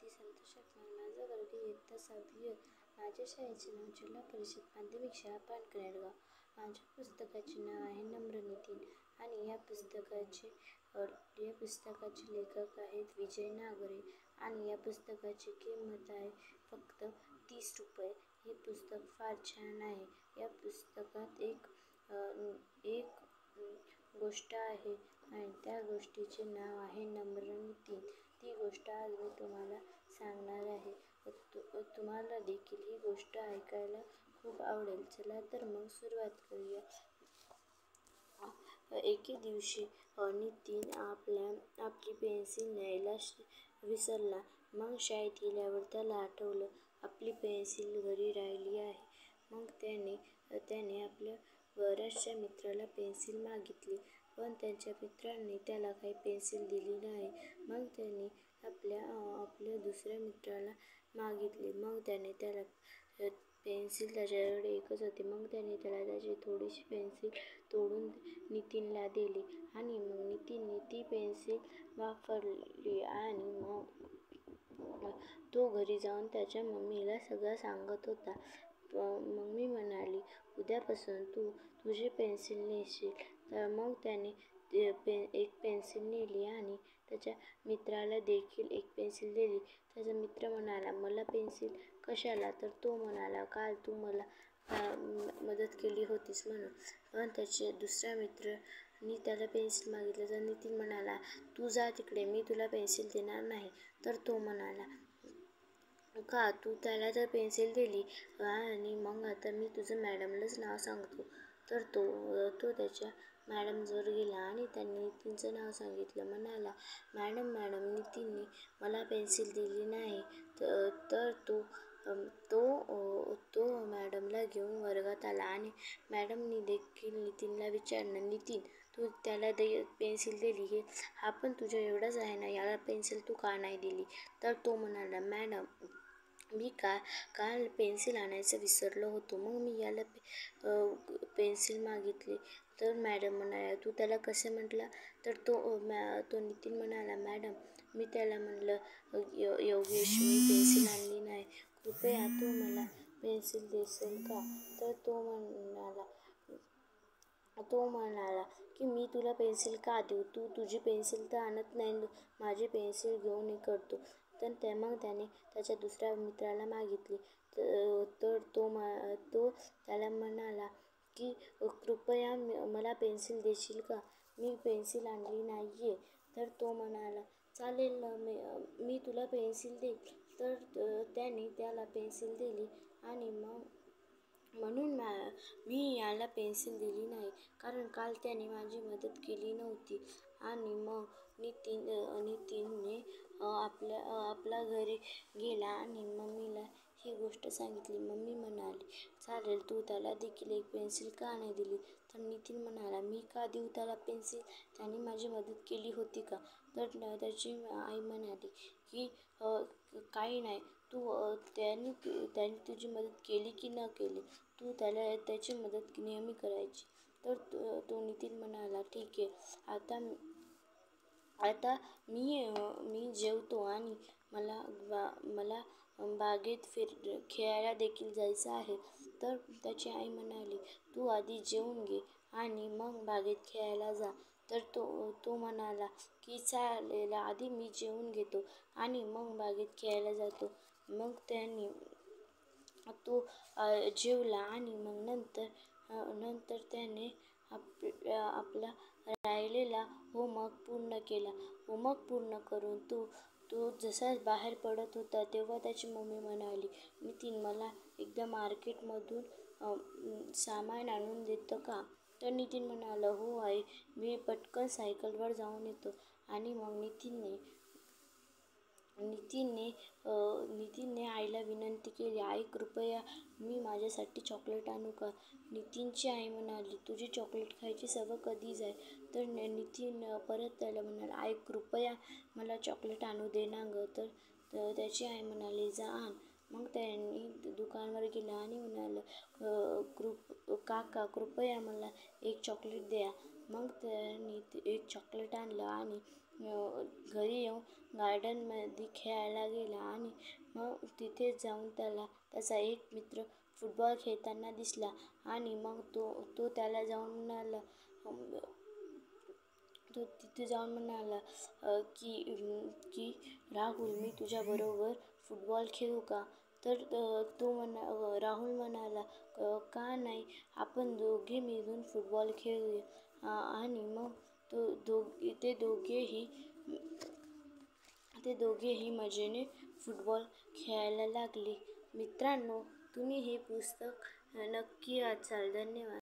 ती संतोष वाटणार. माझा वर्ग इयत्ता 6वी. माझ्या शाळेचे नाव जिल्हा परिषद माध्यमिक शाळा पानकरेगाव. माझ्या पुस्तकाचे नाव आहे नम्र नितीन आणि या पुस्तकाचे लेखक आहेत विजय नागरे आणि या पुस्तकाची किंमत आहे फक्त 30 रुपये. हे पुस्तक फार छान आहे. या पुस्तकात एक गोष्ट आहे आणि त्या गोष्टीचे नाव आहे नम्र नितीन. ती गोष्ट आज मी तुम्हाला सांगणार आहे. तुम्हाला देखील ही गोष्ट ऐकायला खूप आवडेल. चला तर मग सुरुवात करूया. एके दिवशी नितीन आपली पेन्सिल न्यायला विसरला. मग शाळेत गेल्यावर त्याला आठवलं आपली पेन्सिल घरी राहिली आहे. मग त्याने आपल्या बऱ्याचशा मित्राला पेन्सिल मागितली, पण त्याच्या मित्रांनी त्याला काही पेन्सिल दिली नाही. मग त्याने आपल्या दुसऱ्या मित्राला मागितली. मग त्याला पेन्सिल त्याच्याकडे एकच होती. मग त्याने त्याची थोडीशी पेन्सिल तोडून नितीनला दिली आणि मग नितीनने ती पेन्सिल वापरली आणि मग तो घरी जाऊन त्याच्या मम्मीला सगळं सांगत होता. मम्मी म्हणाली, उद्यापासून तू तुझी पेन्सिल नेशील. मग त्याने एक पेन्सिल नेली आणि त्याच्या मित्राला देखील एक पेन्सिल दिली. त्याचा मित्र म्हणाला, मला पेन्सिल कशाला? तर तो म्हणाला, काल तू मला मदत केली होतीस म्हणून. पण त्याच्या दुसऱ्या मित्राने त्याला पेन्सिल मागितली तर नितीन म्हणाला, तू जा तिकडे, मी तुला पेन्सिल देणार नाही. तर तो म्हणाला, का? तू त्याला तर पेन्सिल दिली आणि मग आता मी तुझं मॅडमलाच नाव सांगतो. तर तो त्याच्या मॅडमजवळ गेला आणि त्याने नितीनचं नाव सांगितलं. म्हणाला, मॅडम नितीनने मला पेन्सिल दिली नाही. तर तो मॅडमला घेऊन वर्गात आला आणि मॅडमनी देखील नितीनला विचारलं, नितीन, तू त्याला पेन्सिल दिली, हा पण तुझ्या एवढाच आहे ना, याला पेन्सिल तू का नाही दिली? तर तो म्हणाला, मॅडम, मी काल पेन्सिल आणायचं विसरलो होतो. मग मी याला पेन्सिल मागितली. तर मॅडम म्हणाल्या, तू त्याला कसं म्हटला? तर तो नितीन म्हणाला, मॅडम, मी त्याला म्हणलं, योगेश, मी पेन्सिल आणली नाही. कृपया तू मला पेन्सिल देशील का? तर तो म्हणाला की मी तुला पेन्सिल का देऊ? तू तुझी पेन्सिल तर आणत नाही, माझी पेन्सिल घेऊन करतो. तर मग त्याने त्याच्या दुसऱ्या मित्राला मागितली. तर तो त्याला म्हणाला की कृपया मला पेन्सिल देशील का? मी पेन्सिल आणली नाहीये. तर तो म्हणाला, चालेल ना, मी तुला पेन्सिल देईन. तर त्याने त्याला पेन्सिल दिली आणि म्हणून मी याला पेन्सिल दिली नाही, कारण काल त्याने माझी मदत केली नव्हती. आणि मग नितीनने आपल्या घरी गेला आणि मम्मीला ही गोष्ट सांगितली. मम्मी म्हणाली, चालेल, तू त्याला देखील एक पेन्सिल का नाही दिली? तर नितीन म्हणाला, मी का देऊ त्याला पेन्सिल? त्याने माझी मदत केली होती का? तर त्याची आई म्हणाली की काही नाही, त्याने तुझी मदत केली की न केली, तू त्याची मदत नेहमी करायची. तर तो नितीन म्हणाला, ठीक आहे, आता मी जेवतो आणि मला बागेत खेळायला देखील जायचं आहे. तर त्याची आई म्हणाली, तू आधी जेवून घे आणि मग बागेत खेळायला जा. तर तो म्हणाला की चालेल, आधी मी जेवून घेतो आणि मग बागेत खेळायला जातो. मग तो जेवला आणि मग नंतर त्याने आपला राहिलेला होमवर्क पूर्ण केला. होमवर्क पूर्ण करून तो जसा बाहेर पडत होता तेव्हा त्याची मम्मी म्हणाली, नितीन, मला एकदा मार्केटमधून सामान आणून देतं का? तर नितीन म्हणाला, हो आई, मी पटकन सायकलवर जाऊन येतो. आणि मग नितीनने आईला विनंती केली, आई, कृपया मी माझ्यासाठी चॉकलेट आणू का? नितीनची आई म्हणाली, तुझी चॉकलेट खायची सवय कधी जाईल? तर नितीन परत त्याला म्हणाला, आई, कृपया मला चॉकलेट आणू दे ना गं. तर त्याची आई म्हणाली, जा आण. मग त्यांनी दुकानावर गेला आणि म्हणाला, काका, कृपया मला एक चॉकलेट द्या. मग त्यांनी एक चॉकलेट आणलं आणि घरी येऊन गार्डनमध्ये खेळायला गेला आणि मग तिथे जाऊन त्याला त्याचा एक मित्र फुटबॉल खेळताना दिसला आणि मग तो त्याला जाऊन म्हणाला तो तिथे जाऊन म्हणाला की राहुल, मी तुझ्याबरोबर फुटबॉल खेळू का? तर राहुल म्हणाला, का नाही, आपण दोघे मिळून फुटबॉल खेळूया. आणि मग ते दोघेही मजेने फुटबॉल खेळायला लागले. मित्रांनो, तुम्ही हे पुस्तक नक्की वाचाल. धन्यवाद.